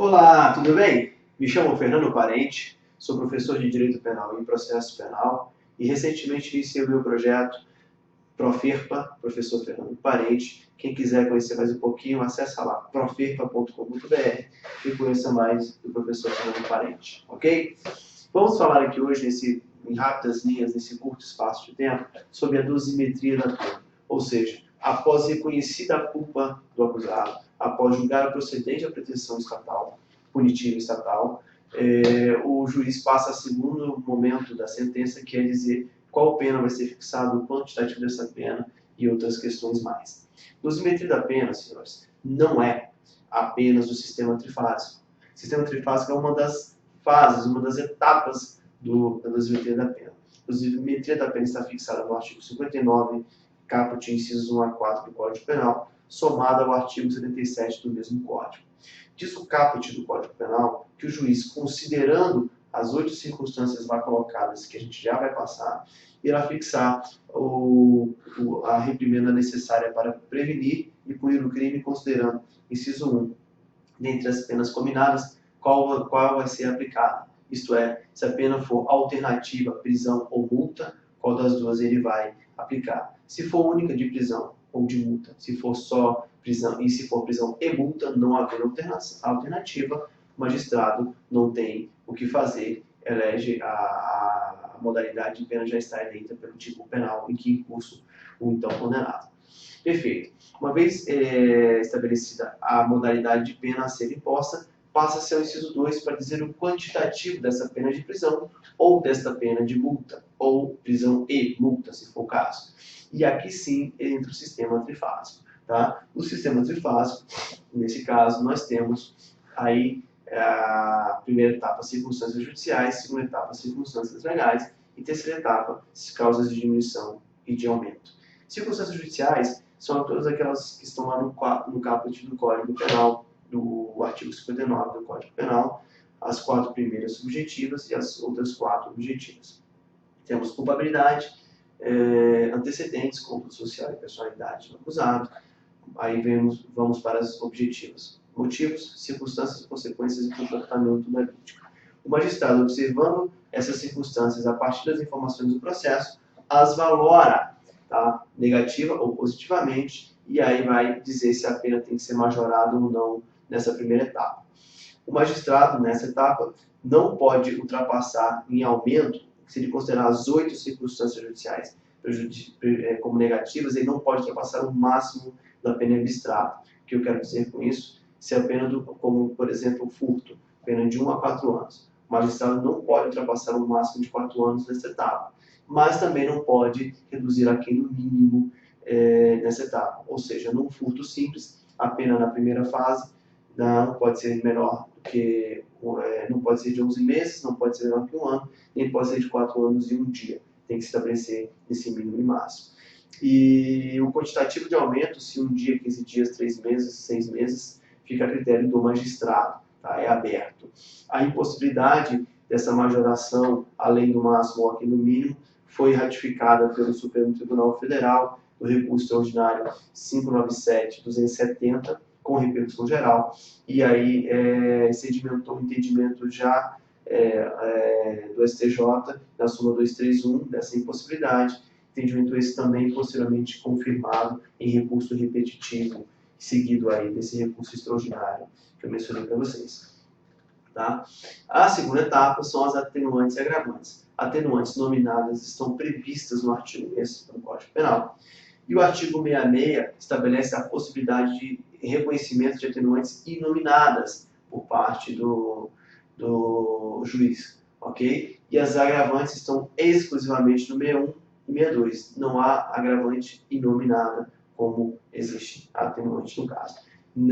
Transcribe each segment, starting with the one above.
Olá, tudo bem? Me chamo Fernando Parente, sou professor de Direito Penal e Processo Penal e recentemente iniciei o meu projeto Proferpa, professor Fernando Parente. Quem quiser conhecer mais um pouquinho, acesse lá proferpa.com.br e conheça mais do professor Fernando Parente, ok? Vamos falar aqui hoje, em rápidas linhas, nesse curto espaço de tempo, sobre a dosimetria da pena, ou seja, após reconhecida a culpa do acusado, após julgar a procedente a pretensão estatal, punitiva estatal, o juiz passa a segundo momento da sentença, que é dizer qual pena vai ser fixada, o quantitativo dessa pena e outras questões mais. Dosimetria da pena, senhores, não é apenas o sistema trifásico. O sistema trifásico é uma das fases, uma das etapas da dosimetria da pena. A dosimetria da pena está fixada no artigo 59, caput, incisos 1 a 4 do Código Penal, somada ao artigo 77 do mesmo Código. Diz o caput do Código Penal que o juiz, considerando as 8 circunstâncias lá colocadas, que a gente já vai passar, irá fixar a reprimenda necessária para prevenir e punir o crime, considerando, inciso 1, dentre as penas combinadas, qual vai ser aplicada. Isto é, se a pena for alternativa, prisão ou multa, qual das duas ele vai aplicar. Se for única, de prisão ou de multa. Se for só prisão, e se for prisão e multa, não havendo alternativa, o magistrado não tem o que fazer, elege a modalidade de pena já está eleita pelo tipo penal em que curso o então condenado. Perfeito. Uma vez estabelecida a modalidade de pena a ser imposta, passa-se ao inciso 2 para dizer o quantitativo dessa pena de prisão ou desta pena de multa, ou prisão e multa, se for o caso. E aqui sim entra o sistema trifásico. Tá? O sistema trifásico, nesse caso, nós temos aí a primeira etapa, circunstâncias judiciais, segunda etapa, circunstâncias legais, e terceira etapa, causas de diminuição e de aumento. Circunstâncias judiciais são todas aquelas que estão lá no caput do Código Penal, do artigo 59 do Código Penal, as 4 primeiras subjetivas e as outras 4 objetivas. Temos culpabilidade, antecedentes, conduta social e personalidade do acusado. Aí vamos para as objetivas. Motivos, circunstâncias, consequências e comportamento da vítima. O magistrado, observando essas circunstâncias a partir das informações do processo, as valora, tá? Negativa ou positivamente, e aí vai dizer se a pena tem que ser majorada ou não nessa primeira etapa. O magistrado, nessa etapa, não pode ultrapassar em aumento, se ele considerar as 8 circunstâncias judiciais como negativas, ele não pode ultrapassar o máximo da pena abstrata. O que eu quero dizer com isso? Se a pena, como por exemplo o furto, pena de 1 a 4 anos. O magistrado não pode ultrapassar o máximo de 4 anos nessa etapa, mas também não pode reduzir aquele mínimo nessa etapa. Ou seja, num furto simples, a pena na primeira fase não pode ser menor do que, não pode ser de 11 meses, não pode ser menor que 1 ano, nem pode ser de 4 anos e 1 dia. Tem que se estabelecer esse mínimo e máximo. E o quantitativo de aumento, se 1 dia, 15 dias, 3 meses, 6 meses, fica a critério do magistrado, tá? É aberto. A impossibilidade dessa majoração, além do máximo ou aqui do mínimo, foi ratificada pelo Supremo Tribunal Federal, no recurso extraordinário 597-270, com repercussão geral, e aí sedimentou o entendimento já do STJ, na súmula 231, dessa impossibilidade, entendimento esse também posteriormente confirmado em recurso repetitivo, seguido aí desse recurso extraordinário que eu mencionei para vocês. Tá? A segunda etapa são as atenuantes e agravantes. Atenuantes nominadas estão previstas no artigo 6 do Código Penal, e o artigo 66 estabelece a possibilidade de reconhecimento de atenuantes inominadas por parte do juiz, ok? E as agravantes estão exclusivamente no 61 e 62. Não há agravante inominada, como existe a atenuante no caso.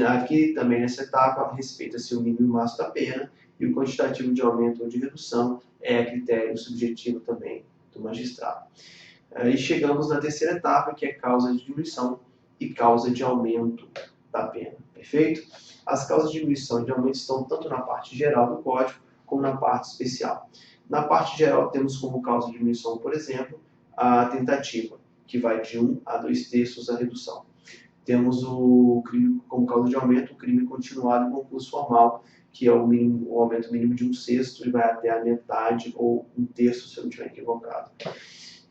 Aqui também nessa etapa respeita-se o mínimo e máximo da pena, e o quantitativo de aumento ou de redução é critério subjetivo também do magistrado. E chegamos na terceira etapa, que é causa de diminuição e causa de aumento da pena. Perfeito? As causas de diminuição e de aumento estão tanto na parte geral do Código como na parte especial. Na parte geral temos como causa de diminuição, por exemplo, a tentativa, que vai de 1 a 2/3 da redução. temos o crime como causa de aumento, o crime continuado em concurso formal, que é o aumento mínimo de 1/6 e vai até a metade ou 1/3, se eu não estiver equivocado.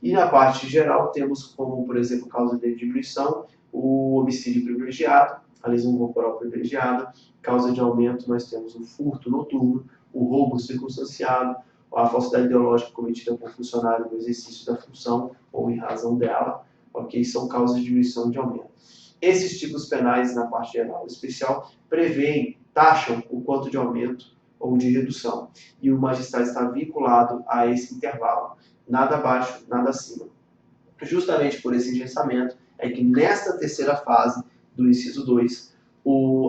E na parte geral temos como, por exemplo, causa de diminuição, o homicídio privilegiado, a lesão corporal privilegiada. Causa de aumento nós temos o furto noturno, o roubo circunstanciado, a falsidade ideológica cometida por funcionário no exercício da função ou em razão dela, ok? São causas de diminuição e de aumento. Esses tipos penais, na parte geral e especial, taxam o quanto de aumento ou de redução. E o magistrado está vinculado a esse intervalo, nada abaixo, nada acima. Justamente por esse engessamento é que nesta terceira fase do inciso 2,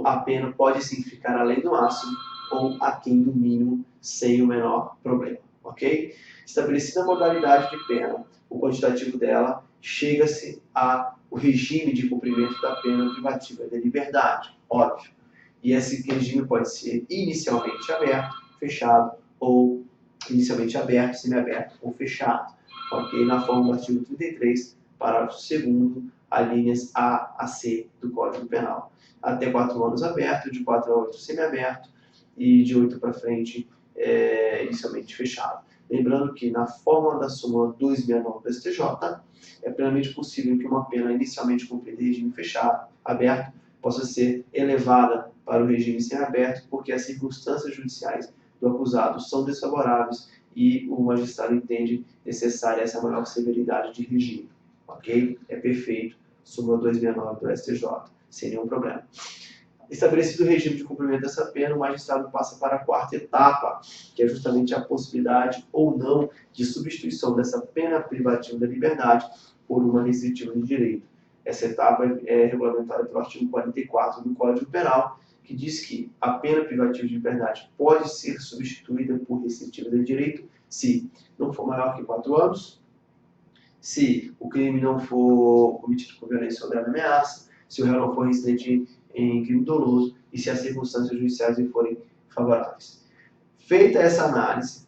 a pena pode sim ficar além do máximo ou aquém do mínimo sem o menor problema, ok? Estabelecida a modalidade de pena, o quantitativo dela, chega-se ao regime de cumprimento da pena privativa da liberdade, óbvio. E esse regime pode ser inicialmente aberto, fechado, ou inicialmente aberto, semiaberto ou fechado, ok? Na forma do artigo 33, parágrafo 2º, alíneas A a C do Código Penal. Até 4 anos aberto, de 4 a 8 semiaberto, e de 8 para frente, inicialmente fechado. Lembrando que na forma da súmula 269 do STJ, é plenamente possível que uma pena inicialmente cumprida em regime fechado, aberto, possa ser elevada para o regime semiaberto, porque as circunstâncias judiciais do acusado são desfavoráveis e o magistrado entende necessária essa maior severidade de regime, ok? É perfeito, súmula 269 do STJ, sem nenhum problema. Estabelecido o regime de cumprimento dessa pena, o magistrado passa para a quarta etapa, que é justamente a possibilidade ou não de substituição dessa pena privativa da liberdade por uma restritiva de direito. Essa etapa é regulamentada pelo artigo 44 do Código Penal, que diz que a pena privativa de liberdade pode ser substituída por restritiva de direito se não for maior que 4 anos, se o crime não for cometido por violência ou grave ameaça, se o réu não for reincidente em crime doloso e se as circunstâncias judiciais lhe forem favoráveis. Feita essa análise,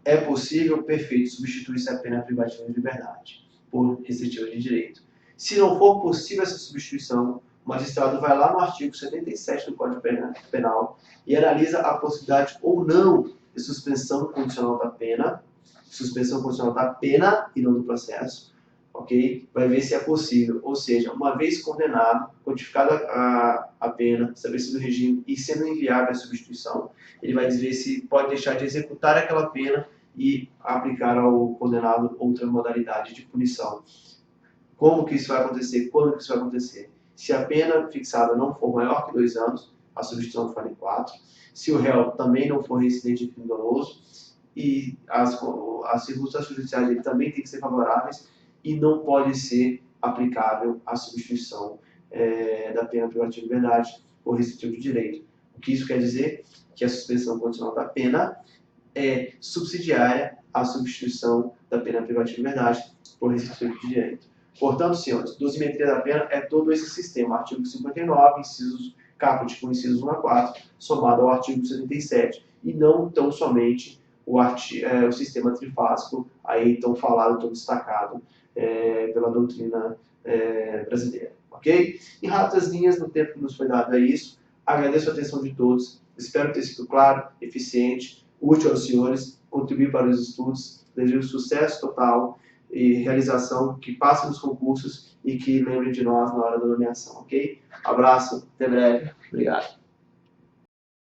é possível, perfeito, substituir-se a pena privativa de liberdade por restritiva de direito. Se não for possível essa substituição, o magistrado vai lá no artigo 77 do Código Penal e analisa a possibilidade ou não de suspensão condicional da pena e não do processo, ok? Vai ver se é possível, ou seja, uma vez condenado, codificada a pena, estabelecido o regime e sendo inviável a substituição, ele vai ver se pode deixar de executar aquela pena e aplicar ao condenado outra modalidade de punição. Como que isso vai acontecer? Quando que isso vai acontecer? Se a pena fixada não for maior que 2 anos, a substituição for em 4. Se o réu também não for reincidente em crime doloso, e as circunstâncias judiciais dele também têm que ser favoráveis e não pode ser aplicável a substituição da pena privativa de liberdade por restritivo de direito. O que isso quer dizer? Que a suspensão condicional da pena é subsidiária à substituição da pena privativa de liberdade por restritivo de direito. Portanto, senhores, dosimetria da pena é todo esse sistema, artigo 59, incisos caput com incisos 1 a 4, somado ao artigo 77, e não tão somente o sistema trifásico, aí tão falado, tão destacado pela doutrina brasileira, ok? Em rápidas linhas, no tempo que nos foi dado é isso. Agradeço a atenção de todos, espero ter sido claro, eficiente, útil aos senhores, contribuir para os estudos, desejo sucesso total e realização, que passem nos concursos e que lembrem de nós na hora da nomeação, ok? Abraço, até breve, obrigado.